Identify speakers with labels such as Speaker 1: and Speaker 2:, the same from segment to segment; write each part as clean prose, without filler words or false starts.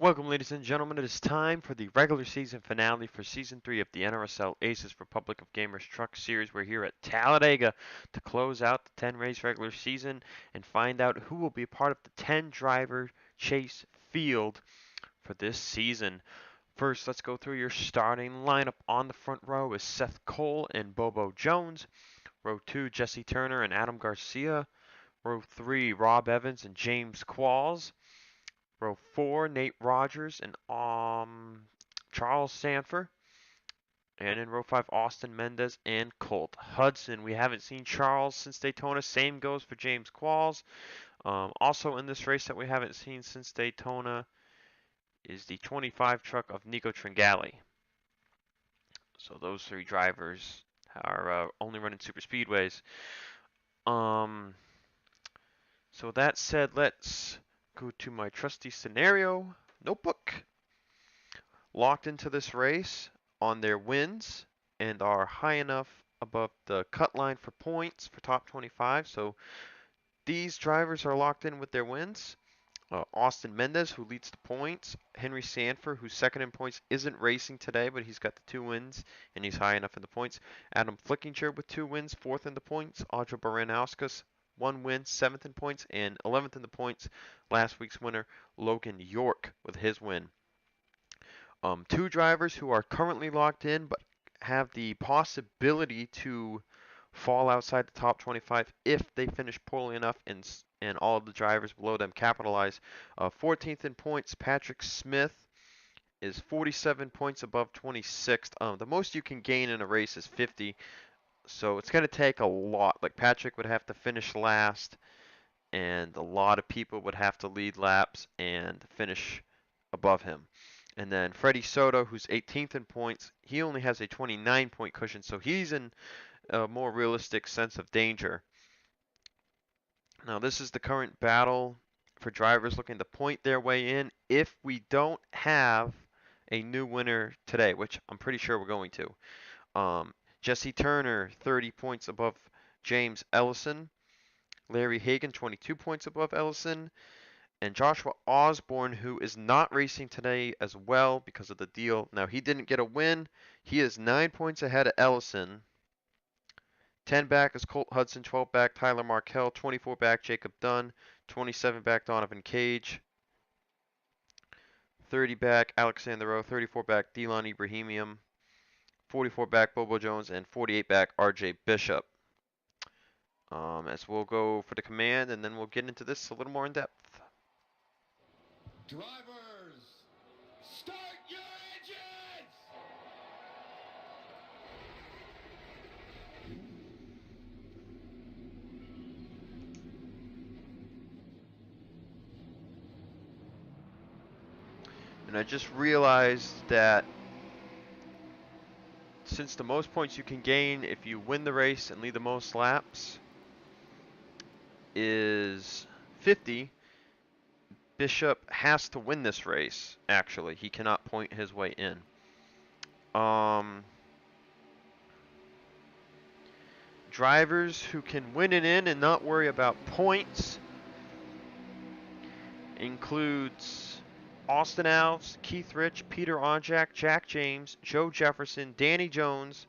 Speaker 1: Welcome, ladies and gentlemen. It is time for the regular season finale for Season 3 of the NRSL Aces Republic of Gamers Truck Series. We're here at Talladega to close out the 10-race regular season and find out who will be part of the 10-driver chase field for this season. First, let's go through your starting lineup. On the front row is Seth Cole and Bobo Jones. Row 2, Jesse Turner and Adam Garcia. Row 3, Rob Evans and James Qualls. Row 4, Nate Rogers and Charles Sanford. And in row 5, Austin Mendez and Colt Hudson. We haven't seen Charles since Daytona. Same goes for James Qualls. Also in this race that we haven't seen since Daytona is the 25 truck of Nico Tringali. So those three drivers are only running super speedways. So that said, let's go to my trusty scenario notebook. Locked into this race on their wins and are high enough above the cut line for points for top 25. So these drivers are locked in with their wins. Austin Mendez, who leads the points. Henry Sanford, who's second in points, isn't racing today, but he's got the 2 wins, and he's high enough in the points. Adam Flickinger with 2 wins, 4th in the points. Audra Baranauskas, 1 win, 7th in points, and 11th in the points. Last week's winner, Logan York, with his win. 2 drivers who are currently locked in, but have the possibility to fall outside the top 25 if they finish poorly enough and all of the drivers below them capitalize. 14th in points, Patrick Smith is 47 points above 26th. The most you can gain in a race is 50, so it's going to take a lot. Like, Patrick would have to finish last, and a lot of people would have to lead laps and finish above him. And then Freddie Soto, who's 18th in points, he only has a 29-point cushion, so he's in a more realistic sense of danger. Now, this is the current battle for drivers looking to point their way in if we don't have a new winner today, which I'm pretty sure we're going to. Jesse Turner, 30 points above James Ellison. Larry Hagan, 22 points above Ellison. And Joshua Osborne, who is not racing today as well because of the deal. Now, he didn't get a win. He is 9 points ahead of Ellison. 10 back is Colt Hudson, 12 back Tyler Markell, 24 back Jacob Dunn, 27 back Donovan Cage, 30 back Alexander Rowe, 34 back Delon Ibrahimian, 44 back Bobo Jones, and 48 back RJ Bishop. As we'll go for the command, and then we'll get into this a little more in depth.
Speaker 2: Drivers, start your engines!
Speaker 1: And I just realized that since the most points you can gain if you win the race and lead the most laps is 50, Bishop has to win this race, actually. He cannot point his way in. Drivers who can win it in and not worry about points includes Austin Alves, Keith Rich, Peter Onjak, Jack James, Joe Jefferson, Danny Jones,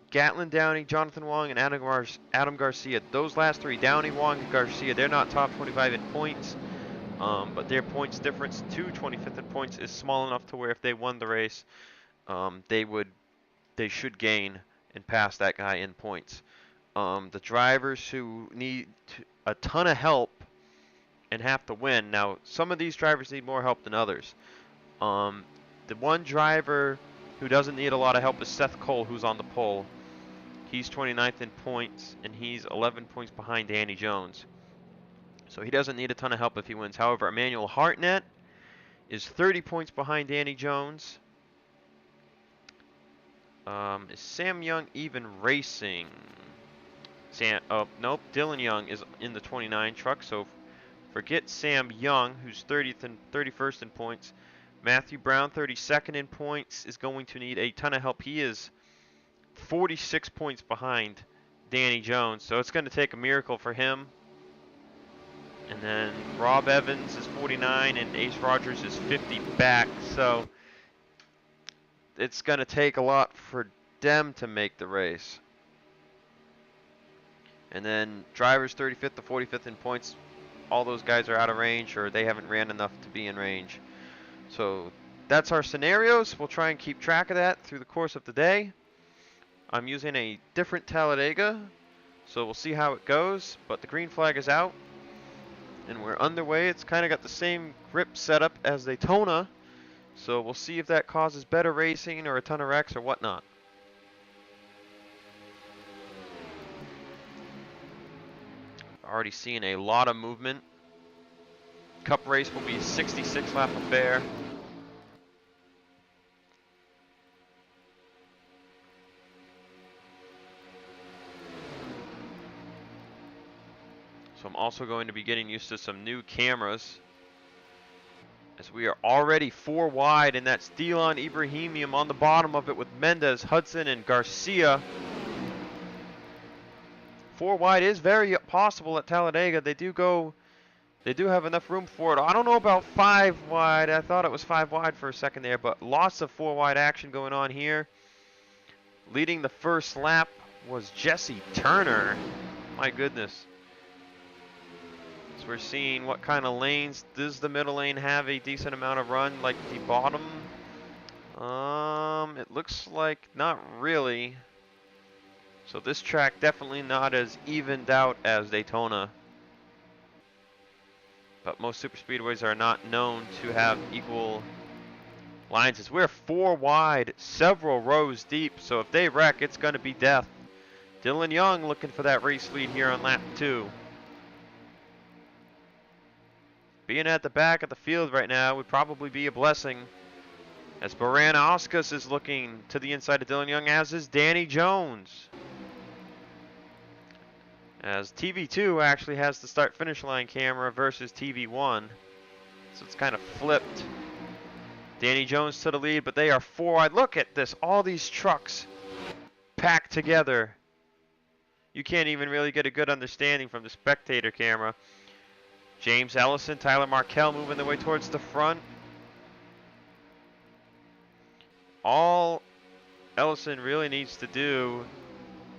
Speaker 1: Gatlin Downey, Jonathan Wong, and Adam Garcia. Those last 3, Downey, Wong, and Garcia, they're not top 25 in points, but their points difference to 25th in points is small enough to where if they won the race, they should gain and pass that guy in points. The drivers who need a ton of help and have to win. Now, some of these drivers need more help than others. The one driver who doesn't need a lot of help is Seth Cole, who's on the pole. He's 29th in points, and he's 11 points behind Danny Jones. So he doesn't need a ton of help if he wins. However, Emmanuel Hartnett is 30 points behind Danny Jones. Is Sam Young even racing? Nope. Dylan Young is in the 29 truck, so forget Sam Young, who's 30th and 31st in points. Matthew Brown, 32nd in points, is going to need a ton of help. He is 46 points behind Danny Jones, so it's going to take a miracle for him. And then Rob Evans is 49 and Ace Rogers is 50 back. So it's going to take a lot for them to make the race. And then drivers 35th to 45th in points. All those guys are out of range or they haven't ran enough to be in range. So that's our scenarios. We'll try and keep track of that through the course of the day. I'm using a different Talladega, so we'll see how it goes. But the green flag is out, and we're underway. It's kind of got the same grip setup as Daytona, so we'll see if that causes better racing or a ton of wrecks or whatnot. Already seeing a lot of movement. Cup race will be a 66 lap affair. So I'm also going to be getting used to some new cameras, as we are already 4 wide, and that's Delon Ibrahimian on the bottom of it with Mendez, Hudson, and Garcia. 4 wide is very possible at Talladega. They do have enough room for it. I don't know about 5 wide. I thought it was 5 wide for a second there, but lots of 4 wide action going on here. Leading the first lap was Jesse Turner. My goodness. So we're seeing what kind of lanes. Does the middle lane have a decent amount of run like the bottom? It looks like not really. So this track definitely not as evened out as Daytona. But most super speedways are not known to have equal lines. As we're 4 wide, several rows deep. So if they wreck, it's going to be death. Dylan Young looking for that race lead here on lap 2. Being at the back of the field right now would probably be a blessing, as Baran Oscus is looking to the inside of Dylan Young, as is Danny Jones. As TV2 actually has the start finish line camera versus TV1. So it's kind of flipped. Danny Jones to the lead, but they are 4 wide. Look at this, all these trucks packed together. You can't even really get a good understanding from the spectator camera. James Ellison, Tyler Markell moving their way towards the front. All Ellison really needs to do,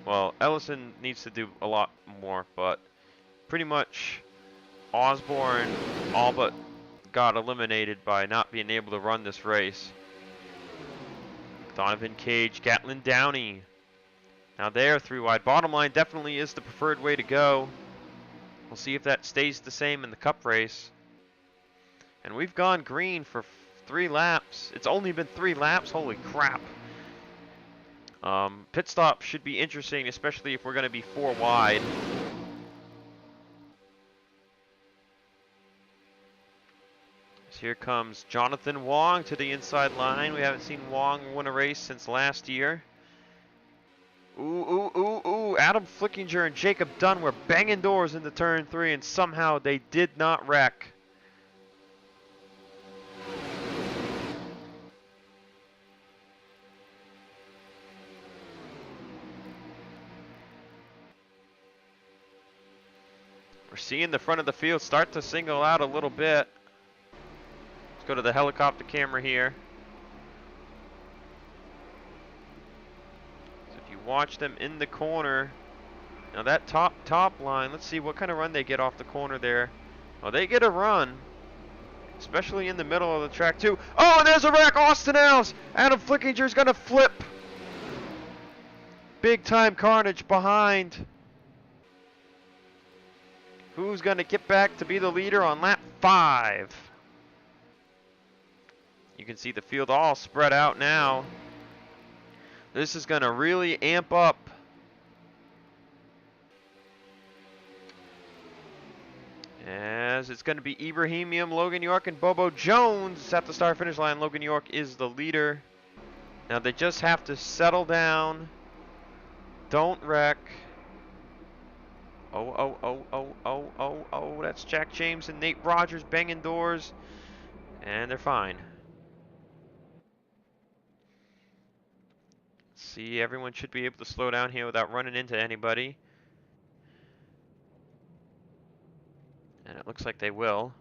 Speaker 1: well, Ellison needs to do a lot more, but pretty much Osborne all but got eliminated by not being able to run this race. Donovan Cage, Gatlin Downey. Now they're 3 wide. Bottom line definitely is the preferred way to go. We'll see if that stays the same in the cup race. And we've gone green for 3 laps. It's only been 3 laps. Holy crap. Pit stop should be interesting, especially if we're going to be 4 wide. So here comes Jonathan Wong to the inside line. We haven't seen Wong win a race since last year. Ooh. Adam Flickinger and Jacob Dunn were banging doors into turn 3, and somehow they did not wreck. We're seeing the front of the field start to single out a little bit. Let's go to the helicopter camera here. Watch them in the corner. Now that top line, let's see what kind of run they get off the corner there. Oh, they get a run, especially in the middle of the track too. Oh, and there's a wreck. Austin Ells. Adam Flickinger's gonna flip. Big time carnage behind. Who's gonna get back to be the leader on lap 5? You can see the field all spread out now. This is going to really amp up. As it's going to be Ibrahimian, Logan York, and Bobo Jones at the start finish line. Logan York is the leader. Now they just have to settle down. Don't wreck. Oh. That's Jack James and Nate Rogers banging doors. And they're fine. See, everyone should be able to slow down here without running into anybody. And it looks like they will.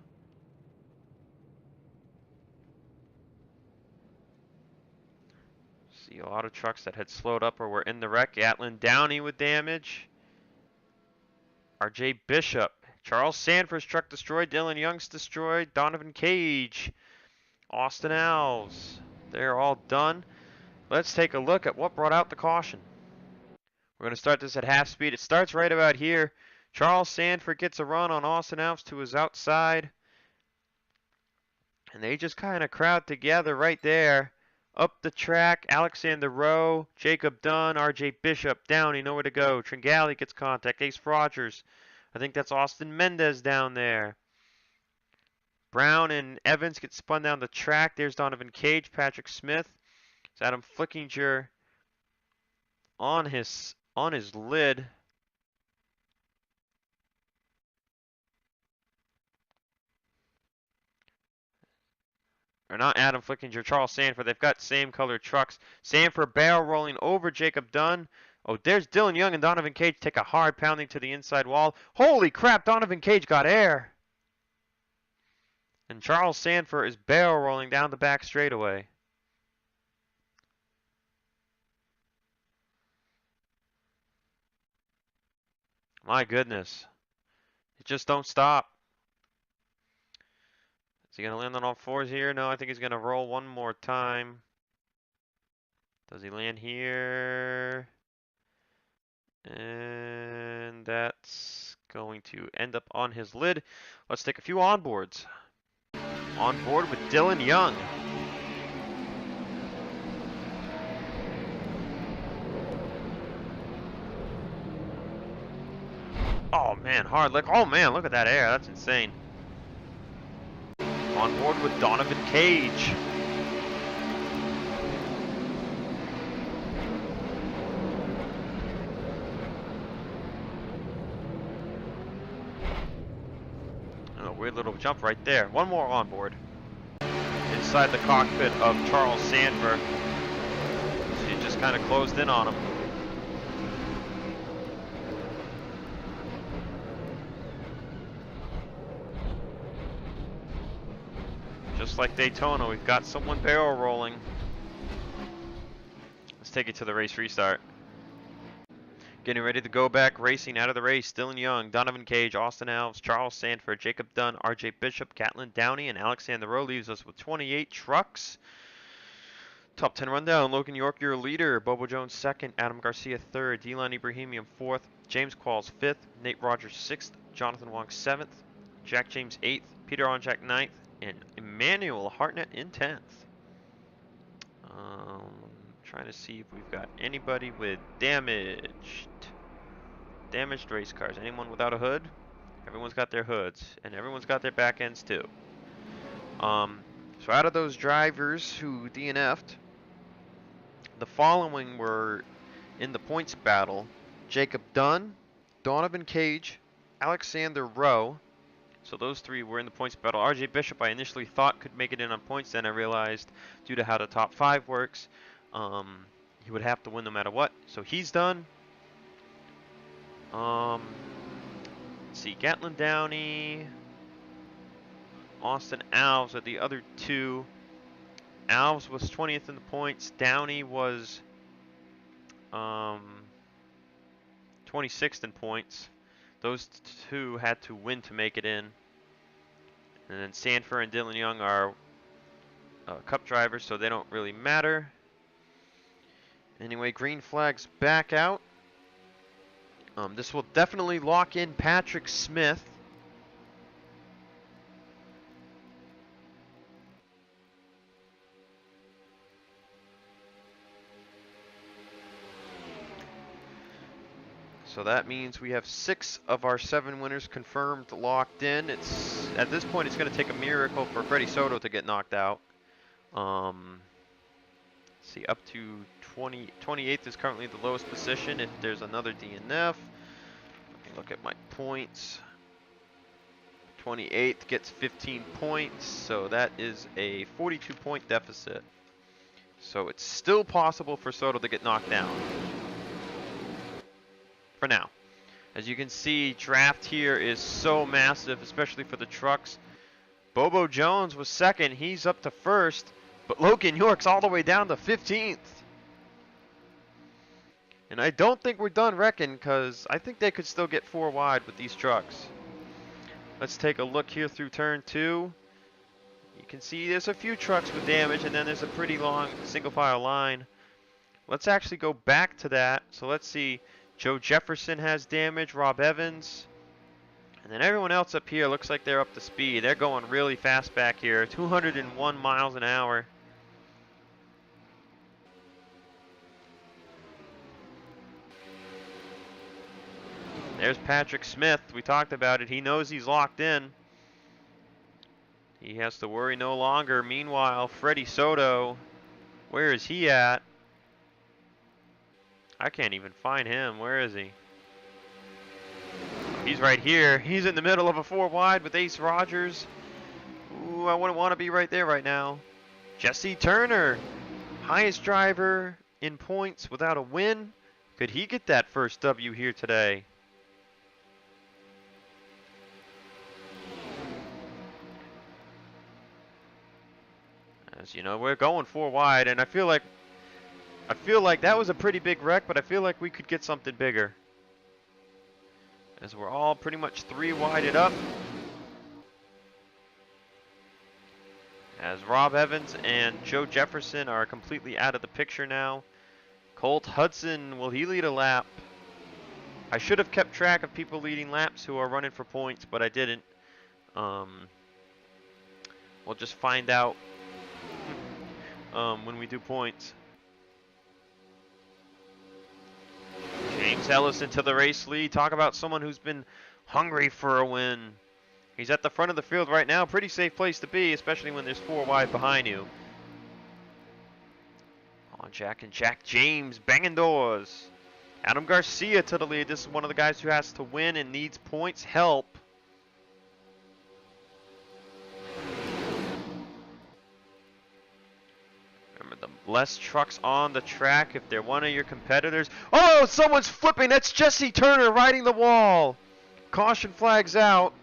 Speaker 1: See a lot of trucks that had slowed up or were in the wreck. Gatlin Downey with damage. RJ Bishop. Charles Sanford's truck destroyed. Dylan Young's destroyed. Donovan Cage. Austin Alves. They're all done. Let's take a look at what brought out the caution. We're going to start this at half speed. It starts right about here. Charles Sanford gets a run on Austin Alves to his outside. And they just kind of crowd together right there. Up the track, Alexander Rowe, Jacob Dunn, RJ Bishop, Downey, nowhere to go. Tringali gets contact. Ace Rogers. I think that's Austin Mendez down there. Brown and Evans get spun down the track. There's Donovan Cage, Patrick Smith. It's Adam Flickinger on his lid. Or not Adam Flickinger, Charles Sanford. They've got same colored trucks. Sanford barrel rolling over Jacob Dunn. Oh, there's Dylan Young and Donovan Cage take a hard pounding to the inside wall. Holy crap, Donovan Cage got air. And Charles Sanford is barrel rolling down the back straightaway. My goodness. It just don't stop. Is he going to land on all fours here? No, I think he's going to roll one more time. Does he land here? And that's going to end up on his lid. Let's take a few onboards. On board with Dylan Young. Oh man, hard lick. Oh man, look at that air. That's insane. On board with Donovan Cage. A weird little jump right there. One more on board. Inside the cockpit of Charles Sanford. She just kind of closed in on him. Just like Daytona, we've got someone barrel rolling. Let's take it to the race restart. Getting ready to go back racing out of the race. Dylan Young, Donovan Cage, Austin Alves, Charles Sanford, Jacob Dunn, RJ Bishop, Gatlin Downey, and Alexander Rowe leaves us with 28 trucks. Top 10 rundown. Logan York, your leader. Bobo Jones second. Adam Garcia third. Dylan Ibrahimian fourth. James Qualls fifth. Nate Rogers sixth. Jonathan Wong seventh. Jack James eighth. Peter Onjak ninth. And Emmanuel Hartnett in 10th. Trying to see if we've got anybody with damaged race cars. Anyone without a hood? Everyone's got their hoods, and everyone's got their back ends too. So out of those drivers who DNF'd, the following were in the points battle: Jacob Dunn, Donovan Cage, Alexander Rowe. So those three were in the points battle. RJ Bishop I initially thought could make it in on points, then I realized due to how the top 5 works, he would have to win no matter what. So he's done. Let's see, Gatlin Downey, Austin Alves are the other two. Alves was 20th in the points. Downey was 26th in points. Those two had to win to make it in. And then Sanford and Dylan Young are cup drivers, so they don't really matter. Anyway, green flag's back out. This will definitely lock in Patrick Smith. So that means we have 6 of our 7 winners confirmed, locked in. It's at this point, it's going to take a miracle for Freddie Soto to get knocked out. Let's see, up to 28th is currently the lowest position. If there's another DNF, let me look at my points. 28th gets 15 points, so that is a 42-point deficit. So it's still possible for Soto to get knocked down. For now. As you can see, draft here is so massive, especially for the trucks. Bobo Jones was second. He's up to first. But Logan York's all the way down to 15th. And I don't think we're done wrecking, because I think they could still get 4 wide with these trucks. Let's take a look here through turn 2. You can see there's a few trucks with damage, and then there's a pretty long single file line. Let's actually go back to that. So let's see. Joe Jefferson has damage, Rob Evans. And then everyone else up here looks like they're up to speed. They're going really fast back here, 201 miles an hour. There's Patrick Smith. We talked about it. He knows he's locked in. He has to worry no longer. Meanwhile, Freddie Soto, where is he at? I can't even find him. Where is he? He's right here. He's in the middle of a 4 wide with Ace Rogers. Ooh, I wouldn't want to be right there right now. Jesse Turner, highest driver in points without a win. Could he get that first W here today? As you know, we're going 4 wide, and I feel like that was a pretty big wreck, but I feel like we could get something bigger. As we're all pretty much 3 wided up. As Rob Evans and Joe Jefferson are completely out of the picture now. Colt Hudson, will he lead a lap? I should have kept track of people leading laps who are running for points, but I didn't. We'll just find out when we do points. James Ellis into the race lead. Talk about someone who's been hungry for a win. He's at the front of the field right now. Pretty safe place to be, especially when there's 4 wide behind you. On Jack and Jack James banging doors. Adam Garcia to the lead. This is one of the guys who has to win and needs points help. Remember, the less trucks on the track if they're one of your competitors. Oh, someone's flipping. That's Jesse Turner riding the wall. Caution flags out.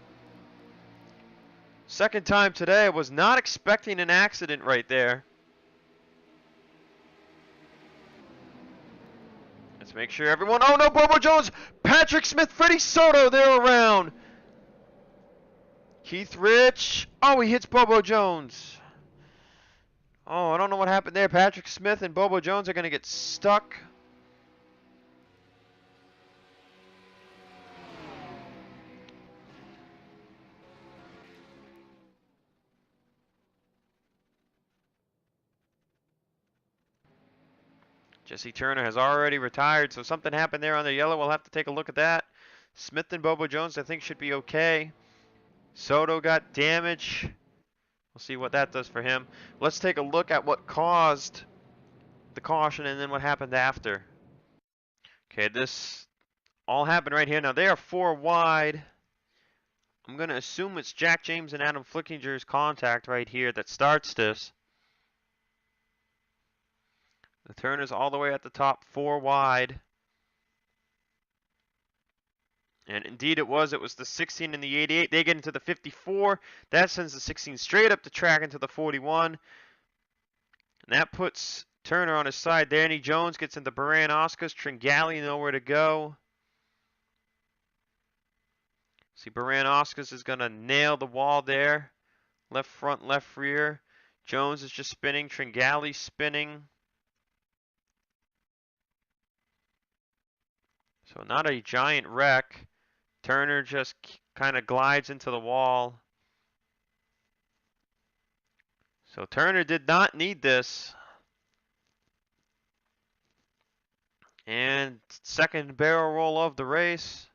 Speaker 1: Second time today. I was not expecting an accident right there. Let's make sure everyone. Oh no, Bobo Jones, Patrick Smith, Freddie Soto, they're around. Keith Rich. Oh, he hits Bobo Jones. Oh, I don't know what happened there. Patrick Smith and Bobo Jones are going to get stuck. Jesse Turner has already retired, so something happened there on the yellow. We'll have to take a look at that. Smith and Bobo Jones, I think, should be okay. Soto got damage. We'll see what that does for him. Let's take a look at what caused the caution and then what happened after. Okay, this all happened right here. Now, they are 4 wide. I'm going to assume it's Jack James and Adam Flickinger's contact right here that starts this. The Turner's all the way at the top, 4 wide. And indeed it was. It was the 16 and the 88. They get into the 54. That sends the 16 straight up the track into the 41. And that puts Turner on his side. Danny Jones gets into Baran Oscars. Tringali nowhere to go. See, Baran Oscars is going to nail the wall there. Left front, left rear. Jones is just spinning. Tringali spinning. So not a giant wreck. Turner just kind of glides into the wall. So Turner did not need this. And second barrel roll of the race.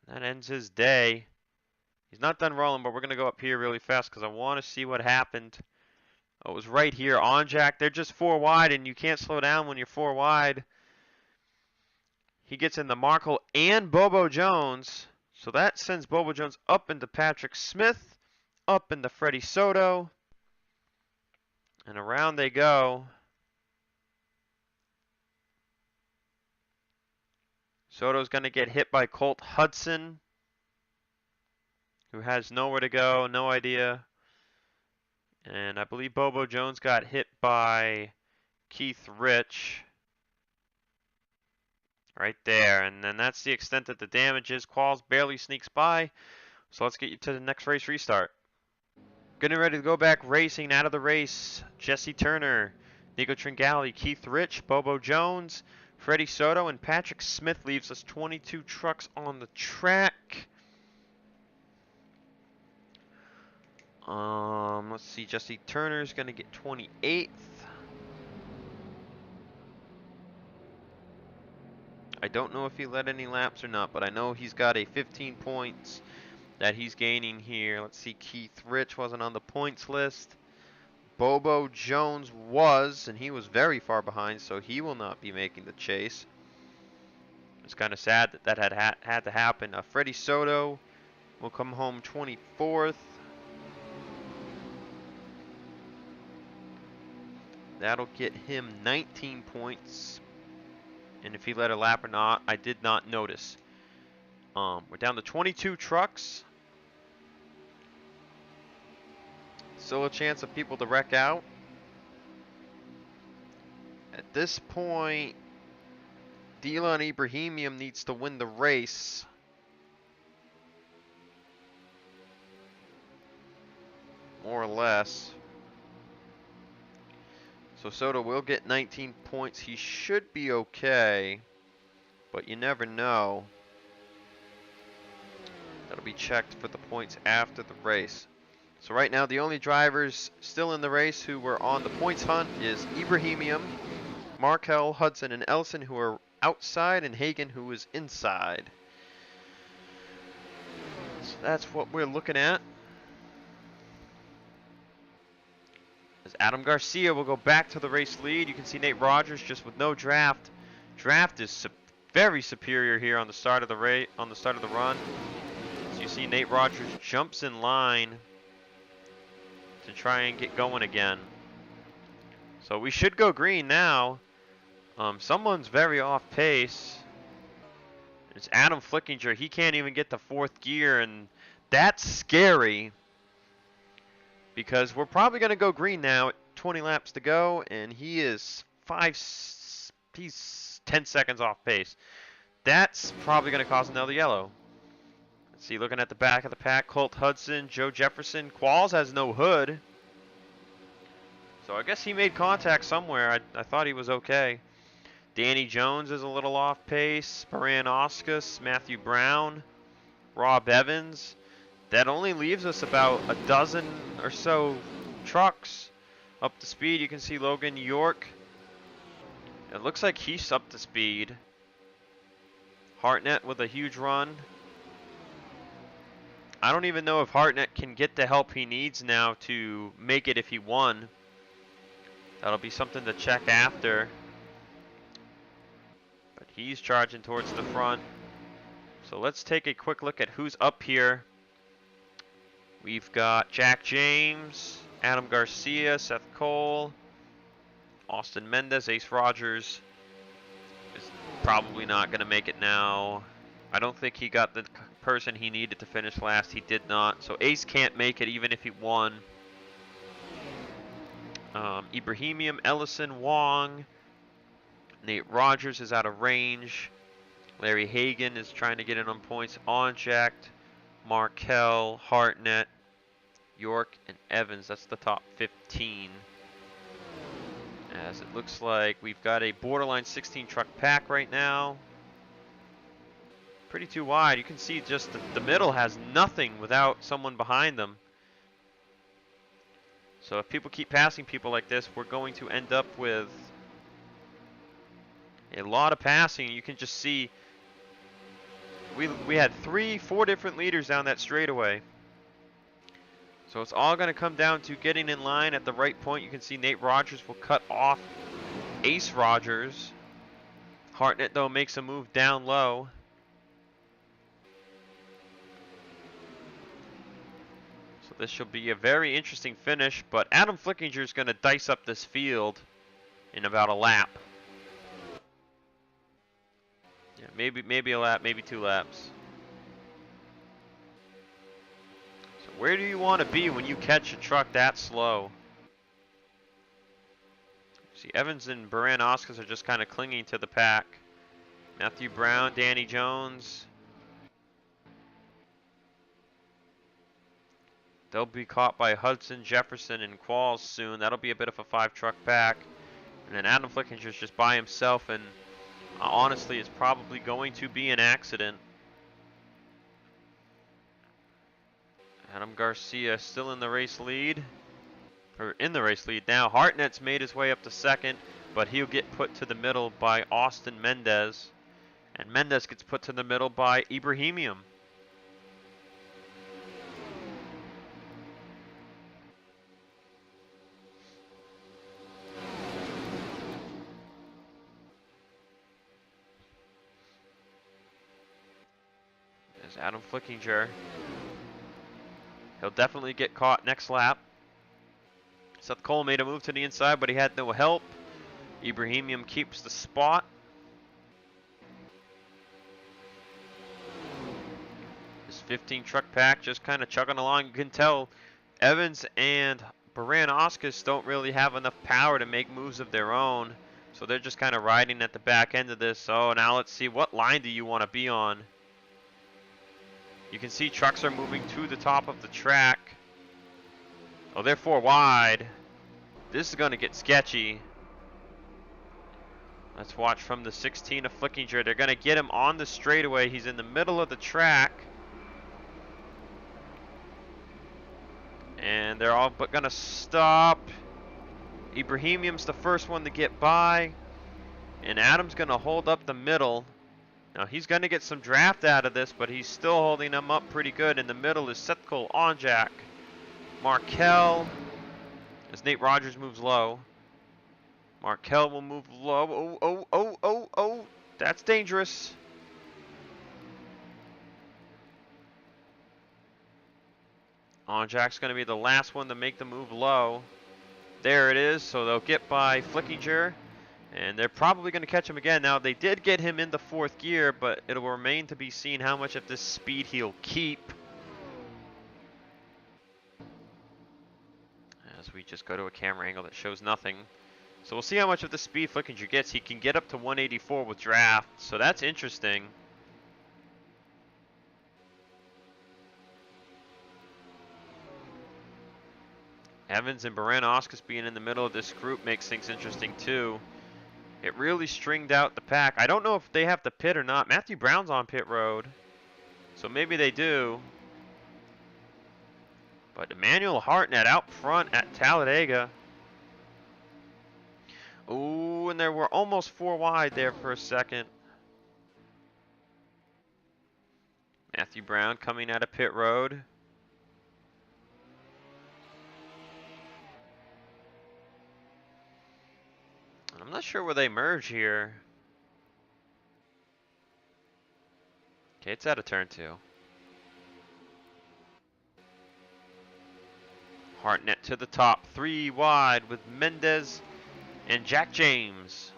Speaker 1: That ends his day. He's not done rolling, but we're going to go up here really fast because I want to see what happened. Oh, it was right here on Jack. They're just 4 wide, and you can't slow down when you're 4 wide. He gets in the Markle and Bobo Jones. So that sends Bobo Jones up into Patrick Smith, up into Freddie Soto. And around they go. Soto's going to get hit by Colt Hudson, who has nowhere to go, no idea. And I believe Bobo Jones got hit by Keith Rich. Right there. And then that's the extent that the damage is. Qualls barely sneaks by. So let's get you to the next race restart. Getting ready to go back racing out of the race. Jesse Turner, Nico Tringali, Keith Rich, Bobo Jones, Freddie Soto, and Patrick Smith leaves us 22 trucks on the track. Let's see. Jesse Turner's gonna get 28th. I don't know if he led any laps or not, but I know he's got a 15 points that he's gaining here. Let's see. Keith Rich wasn't on the points list. Bobo Jones was, and he was very far behind, so he will not be making the chase. It's kind of sad that that had to happen. Freddie Soto will come home 24th. That'll get him 19 points. And if he led a lap or not, I did not notice. We're down to 22 trucks. Still a chance of people to wreck out. At this point, Dylan Ibrahimian needs to win the race. More or less. So Soto will get 19 points. He should be okay, but you never know. That'll be checked for the points after the race. So right now, the only drivers still in the race who were on the points hunt is Ibrahimian, Markel, Hudson, and Ellison, who are outside, and Hagan, who is inside. So that's what we're looking at. As Adam Garcia will go back to the race lead. You can see Nate Rogers just with no draft. Draft is very superior here on the start of the run. So you see Nate Rogers jumps in line to try and get going again. So we should go green now. Someone's very off pace. It's Adam Flickinger. He can't even get to fourth gear, and that's scary. Because we're probably going to go green now at 20 laps to go, and he's 10 seconds off pace. That's probably going to cause another yellow. Let's see, looking at the back of the pack, Colt Hudson, Joe Jefferson. Qualls has no hood. So I guess he made contact somewhere. I thought he was okay. Danny Jones is a little off pace. Baran Oscus, Matthew Brown, Rob Evans. That only leaves us about a dozen or so trucks up to speed. You can see Logan York. It looks like he's up to speed. Hartnett with a huge run. I don't even know if Hartnett can get the help he needs now to make it if he won. That'll be something to check after. But he's charging towards the front. So let's take a quick look at who's up here. We've got Jack James, Adam Garcia, Seth Cole, Austin Mendez, Ace Rogers is probably not going to make it now. I don't think he got the person he needed to finish last. He did not. So Ace can't make it even if he won. Ibrahimian, Ellison, Wong. Nate Rogers is out of range. Larry Hagan is trying to get in on points. Onjacked, Markel, Hartnett, York, and Evans. That's the top 15. As it looks like we've got a borderline 16 truck pack right now. Pretty too wide. You can see just the middle has nothing without someone behind them. So if people keep passing people like this, we're going to end up with a lot of passing. You can just see we had 4 different leaders down that straightaway. So it's all going to come down to getting in line at the right point. You can see Nate Rogers will cut off Ace Rogers. Hartnett, though, makes a move down low. So So this should be a very interesting finish, but Adam Flickinger is going to dice up this field in about a lap. Yeah, maybe a lap, maybe 2 laps. So where do you want to be when you catch a truck that slow? See, Evans and Baran-Oscars are just kind of clinging to the pack. Matthew Brown, Danny Jones. They'll be caught by Hudson, Jefferson, and Qualls soon. That'll be a bit of a 5-truck pack. And then Adam Flickinger's just by himself, and honestly, it's probably going to be an accident. Adam Garcia still in the race lead. Or in the race lead now. Hartnett's made his way up to second, but he'll get put to the middle by Austin Mendez. And Mendez gets put to the middle by Ibrahimian. There's Adam Flickinger. He'll definitely get caught next lap. Seth Cole made a move to the inside, but he had no help. Ibrahimian keeps the spot. This 15-truck pack just kind of chugging along. You can tell Evans and Baran-Oscars don't really have enough power to make moves of their own. So they're just kind of riding at the back end of this. So now let's see, what line do you want to be on? You can see trucks are moving to the top of the track. Oh, they're 4 wide. This is going to get sketchy. Let's watch from the 16 of Flickinger. They're going to get him on the straightaway. He's in the middle of the track. And they're all but going to stop. Ibrahimian's the first one to get by. And Adam's going to hold up the middle. Now he's going to get some draft out of this, but he's still holding them up pretty good. In the middle is Sethkol Onjak. Markel, as Nate Rogers moves low. Markel will move low. Oh. That's dangerous. Onjak's going to be the last one to make the move low. There it is. So they'll get by Flickinger. And they're probably going to catch him again. Now, they did get him in the 4th gear, but it'll remain to be seen how much of this speed he'll keep. As we just go to a camera angle that shows nothing. So we'll see how much of the speed Flickinger gets. He can get up to 184 with draft, so that's interesting. Evans and Baran-Oscars being in the middle of this group makes things interesting too. It really stringed out the pack. I don't know if they have to pit or not. Matthew Brown's on pit road, so maybe they do. But Emmanuel Hartnett out front at Talladega. Ooh, and there were almost 4 wide there for a second. Matthew Brown coming out of pit road. I'm not sure where they merge here. Okay, it's out of turn 2. Hartnett to the top, 3 wide with Mendez and Jack James.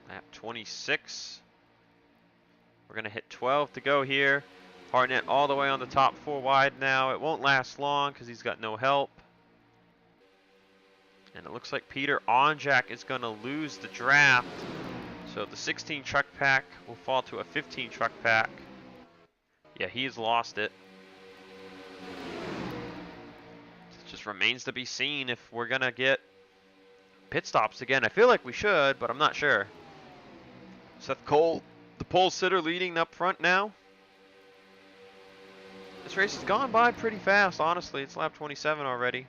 Speaker 1: Lap 26. We're going to hit 12 to go here. Hartnett all the way on the top, 4 wide now. It won't last long because he's got no help. And it looks like Peter Onjak is going to lose the draft. So the 16 truck pack will fall to a 15 truck pack. Yeah, he's lost it. It just remains to be seen if we're going to get pit stops again. I feel like we should, but I'm not sure. Seth Cole, the pole sitter, leading up front now. This race has gone by pretty fast, honestly. It's lap 27 already.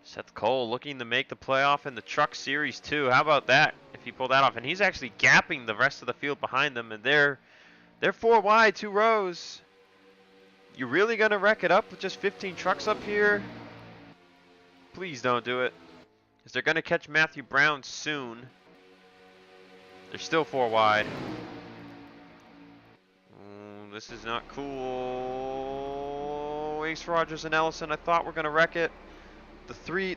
Speaker 1: Seth Cole looking to make the playoff in the Truck Series 2. How about that if he pulled that off? And he's actually gapping the rest of the field behind them. And they're 4 wide, 2 rows. You really going to wreck it up with just 15 trucks up here? Please don't do it. Because they're going to catch Matthew Brown soon. They're still 4 wide. This is not cool. Ace Rogers and Ellison, I thought were going to wreck it. The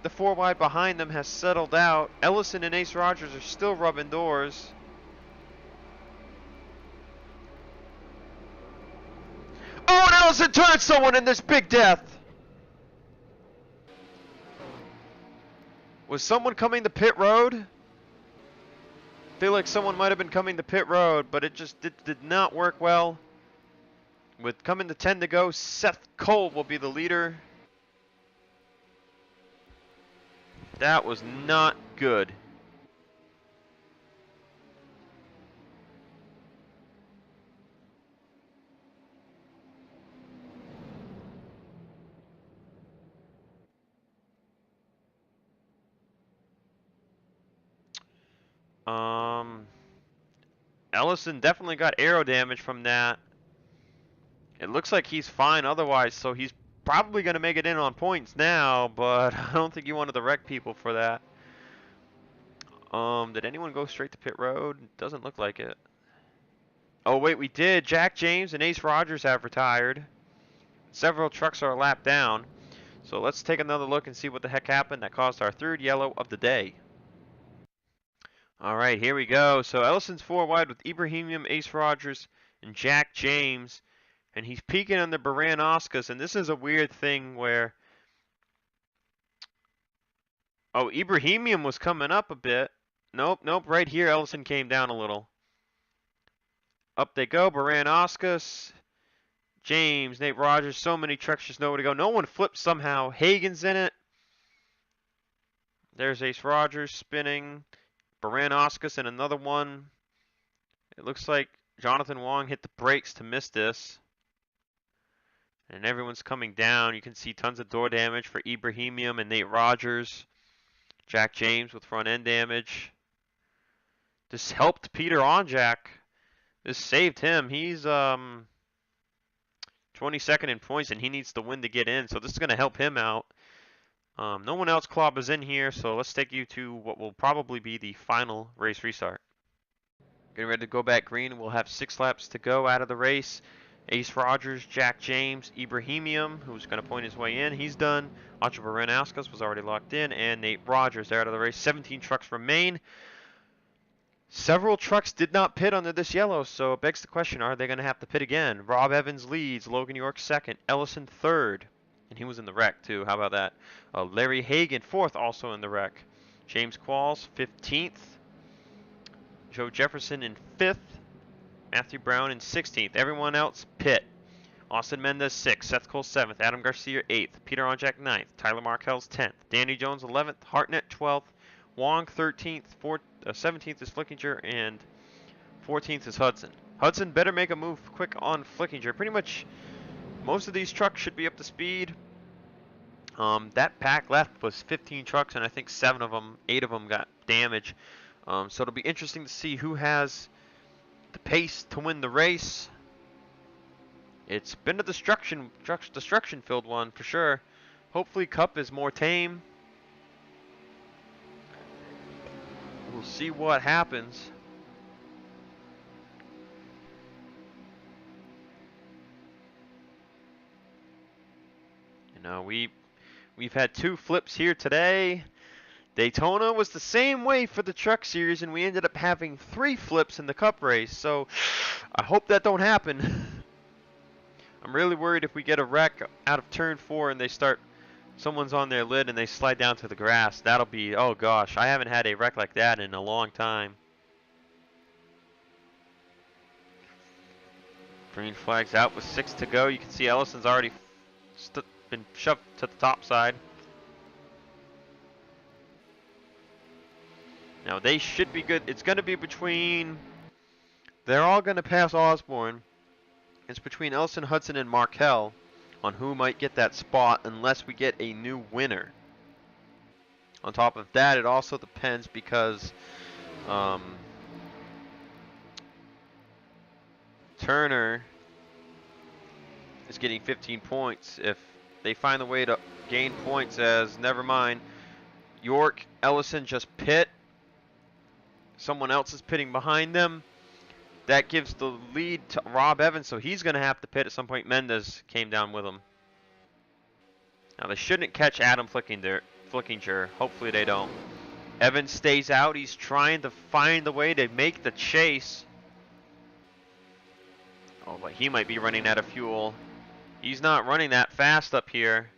Speaker 1: 4 wide behind them has settled out. Ellison and Ace Rogers are still rubbing doors. Oh, and Ellison turned someone in this big death. Was someone coming to pit road? I feel like someone might have been coming to pit road, but it just did not work well. With coming to 10 to go, Seth Cole will be the leader. That was not good. Ellison definitely got aero damage from that. It looks like he's fine otherwise, so he's probably going to make it in on points now, but I don't think you wanted to wreck people for that. Did anyone go straight to pit road? Doesn't look like it. Oh, wait, we did. Jack James and Ace Rogers have retired. Several trucks are a lap down. So let's take another look and see what the heck happened that caused our 3rd yellow of the day. All right, here we go. So Ellison's 4 wide with Ibrahimian, Ace Rogers, and Jack James. And he's peeking on the Baran-Oscars, and this is a weird thing where... Oh, Ibrahimian was coming up a bit. Nope, right here Ellison came down a little. Up they go, Baran-Oscars, James, Nate Rogers, so many trucks, just nowhere to go. No one flipped somehow. Hagen's in it. There's Ace Rogers spinning. Baran-Oscars and another one. It looks like Jonathan Wong hit the brakes to miss this. And everyone's coming down. You can see tons of door damage for Ibrahimian and Nate Rogers. Jack James with front end damage. This helped Peter Onjak. This saved him. He's 22nd in points and he needs to win to get in. So this is going to help him out. No one else clobbers in here, so let's take you to what will probably be the final race restart. Getting ready to go back green. We'll have 6 laps to go out of the race. Ace Rogers, Jack James, Ibrahimian, who's going to point his way in. He's done. Acho Baran-Oscars was already locked in. And Nate Rogers, they're out of the race. 17 trucks remain. Several trucks did not pit under this yellow, so it begs the question, are they going to have to pit again? Rob Evans leads. Logan York 2nd. Ellison 3rd. And he was in the wreck, too. How about that? Larry Hagan 4th, also in the wreck. James Qualls 15th. Joe Jefferson in 5th. Matthew Brown in 16th. Everyone else pit. Austin Mendez 6th. Seth Cole 7th. Adam Garcia 8th. Peter Onjak 9th. Tyler Markell's 10th. Danny Jones 11th. Hartnett 12th. Wong 13th. 17th is Flickinger. And 14th is Hudson. Hudson better make a move quick on Flickinger. Pretty much most of these trucks should be up to speed. That pack left was 15 trucks, and I think 8 of them got damage. So it'll be interesting to see who has the pace to win the race. It's been a destruction-filled one for sure. Hopefully Cup is more tame. We'll see what happens. You know, we've had 2 flips here today. Daytona was the same way for the Truck Series, and we ended up having 3 flips in the Cup race. So I hope that don't happen. I'm really worried if we get a wreck out of turn 4 and someone's on their lid and they slide down to the grass. That'll be, oh gosh, I haven't had a wreck like that in a long time. Green flag's out with 6 to go. You can see Ellison's already been shoved to the top side. Now they should be good. It's going to be between, they're all going to pass Osborne. It's between Ellison, Hudson, and Markell on who might get that spot unless we get a new winner. On top of that, it also depends because Turner is getting 15 points. If they find a way to gain points as, never mind, York, Ellison just pit. Someone else is pitting behind them. That gives the lead to Rob Evans, so he's going to have to pit at some point. Mendez came down with him. Now they shouldn't catch Adam Flickinger. Hopefully they don't. Evans stays out. He's trying to find a way to make the chase. Oh, but he might be running out of fuel. He's not running that fast up here.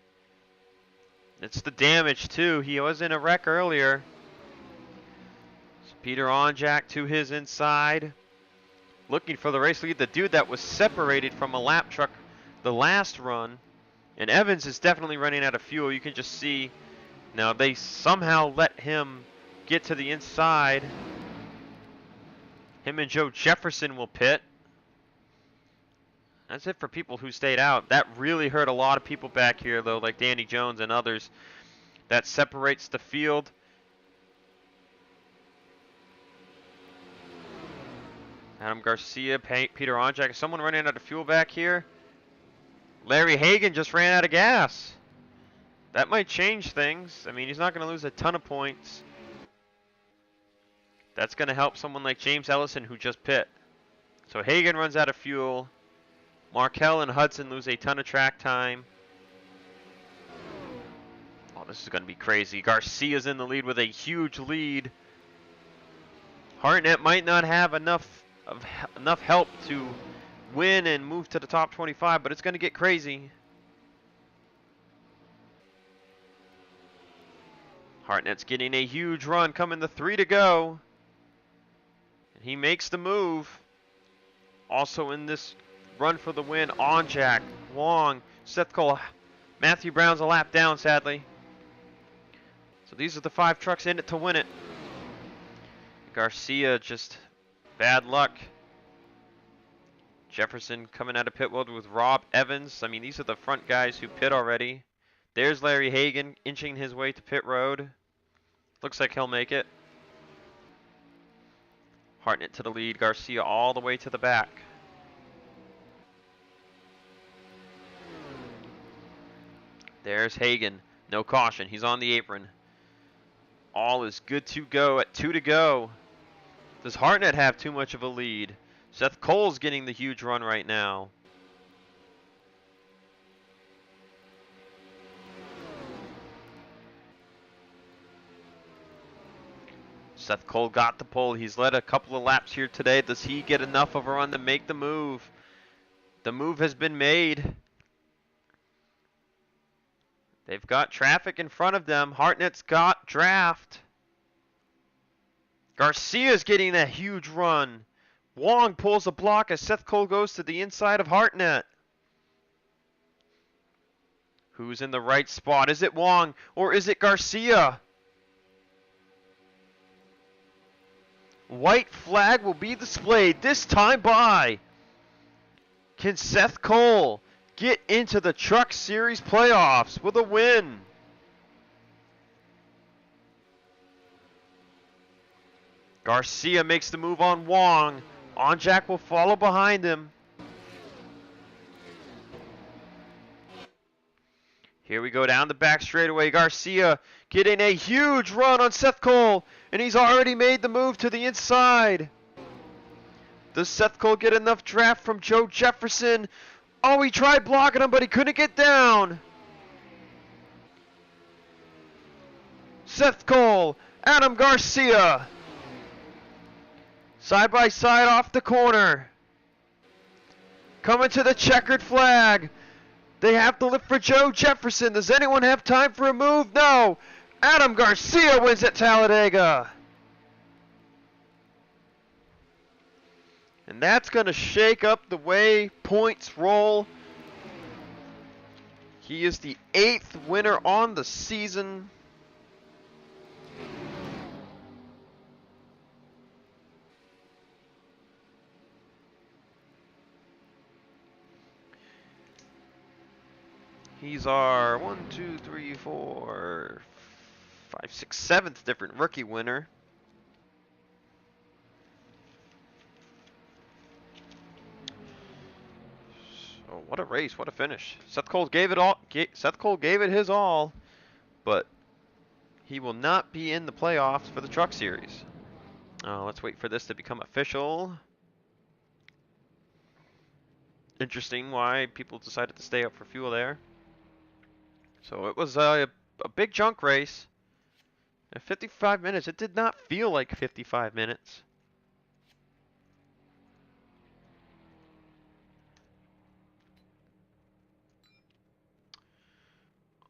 Speaker 1: It's the damage too. He was in a wreck earlier. So Peter Onjak to his inside. Looking for the race lead. The dude that was separated from a lap truck the last run. And Evans is definitely running out of fuel. You can just see. Now they somehow let him get to the inside. Him and Joe Jefferson will pit. That's it for people who stayed out. That really hurt a lot of people back here, though, like Danny Jones and others. That separates the field. Adam Garcia, Peter Onjak. Is someone running out of fuel back here? Larry Hagan just ran out of gas. That might change things. I mean, he's not going to lose a ton of points. That's going to help someone like James Ellison, who just pit. So Hagan runs out of fuel. Markell and Hudson lose a ton of track time. Oh, this is going to be crazy. Garcia's in the lead with a huge lead. Hartnett might not have enough help to win and move to the top 25, but it's going to get crazy. Hartnett's getting a huge run, coming to 3 to go. And he makes the move. Also in this run for the win, Onjak, Wong, Seth Cole, Matthew Brown's a lap down, sadly. So these are the 5 trucks in it to win it. Garcia, just bad luck. Jefferson coming out of pit road with Rob Evans. I mean, these are the front guys who pit already. There's Larry Hagan inching his way to pit road. Looks like he'll make it. Hartnett to the lead, Garcia all the way to the back. There's Hagan. No caution. He's on the apron. All is good to go at 2 to go. Does Hartnett have too much of a lead? Seth Cole's getting the huge run right now. Seth Cole got the pole. He's led a couple of laps here today. Does he get enough of a run to make the move? The move has been made. They've got traffic in front of them. Hartnett's got draft. Garcia's getting a huge run. Wong pulls a block as Seth Cole goes to the inside of Hartnett. Who's in the right spot? Is it Wong or is it Garcia? White flag will be displayed this time by. Can Seth Cole get into the Truck Series playoffs with a win? Garcia makes the move on Wong. Onjak will follow behind him. Here we go down the back straightaway. Garcia getting a huge run on Seth Cole, and he's already made the move to the inside. Does Seth Cole get enough draft from Joe Jefferson? Oh, he tried blocking him, but he couldn't get down. Seth Cole, Adam Garcia. Side by side off the corner. Coming to the checkered flag. They have to lift for Joe Jefferson. Does anyone have time for a move? No. Adam Garcia wins at Talladega. And that's going to shake up the way points roll. He is the 8th winner on the season. He's our 1, 2, 3, 4, 5, 6, 7th different rookie winner. So what a race! What a finish! Seth Cole gave it all. Seth Cole gave it his all, but He will not be in the playoffs for the Truck Series. Let's wait for this to become official. Interesting why people decided to stay up for fuel there. So it was a big junk race. At 55 minutes, it did not feel like 55 minutes.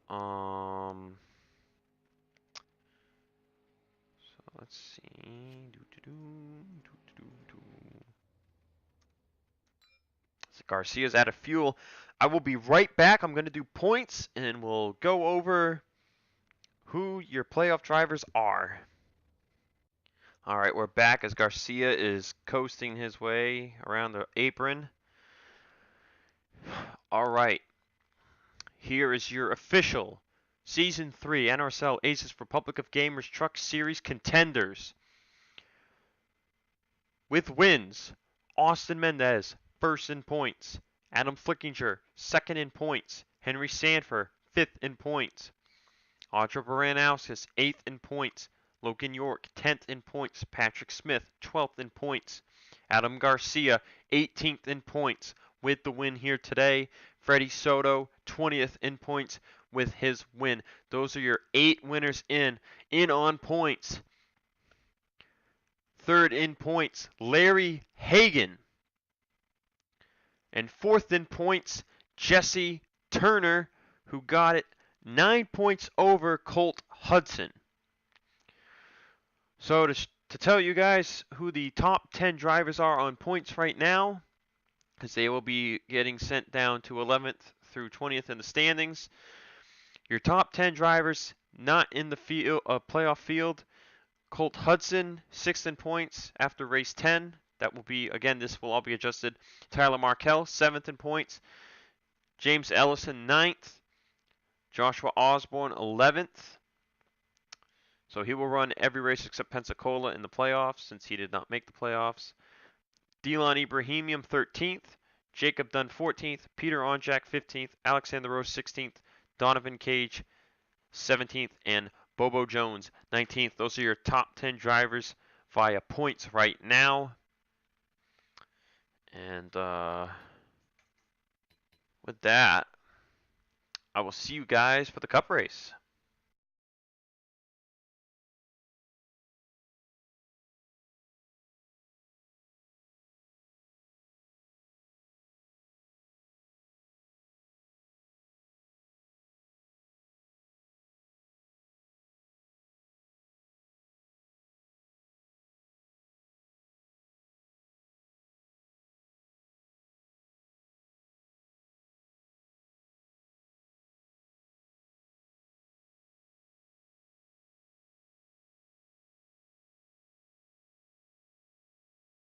Speaker 1: So let's see. So Garcia's out of fuel. I will be right back. I'm going to do points, and we'll go over who your playoff drivers are. All right, we're back as Garcia is coasting his way around the apron. All right, here is your official Season 3 NRSL Aces Republic of Gamers Truck Series contenders. With wins, Austin Mendez, first in points. Adam Flickinger, second in points. Henry Sanford, fifth in points. Audra Baranowskis, eighth in points. Logan York, 10th in points. Patrick Smith, 12th in points. Adam Garcia, 18th in points with the win here today. Freddie Soto, 20th in points with his win. Those are your 8 winners in on points. Third in points, Larry Hagan. And fourth in points, Jesse Turner, who got it 9 points over Colt Hudson. So to tell you guys who the top 10 drivers are on points right now, because they will be getting sent down to 11th through 20th in the standings. Your top 10 drivers not in the field, playoff field. Colt Hudson, 6th in points after race 10. That will be, again, this will all be adjusted. Tyler Markell, 7th in points. James Ellison, 9th. Joshua Osborne, 11th. So he will run every race except Pensacola in the playoffs since he did not make the playoffs. Delon Ibrahimian, 13th. Jacob Dunn, 14th. Peter Onjak, 15th. Alexander Rose, 16th. Donovan Cage, 17th. And Bobo Jones, 19th. Those are your top 10 drivers via points right now. And with that, I will see you guys for the Cup race.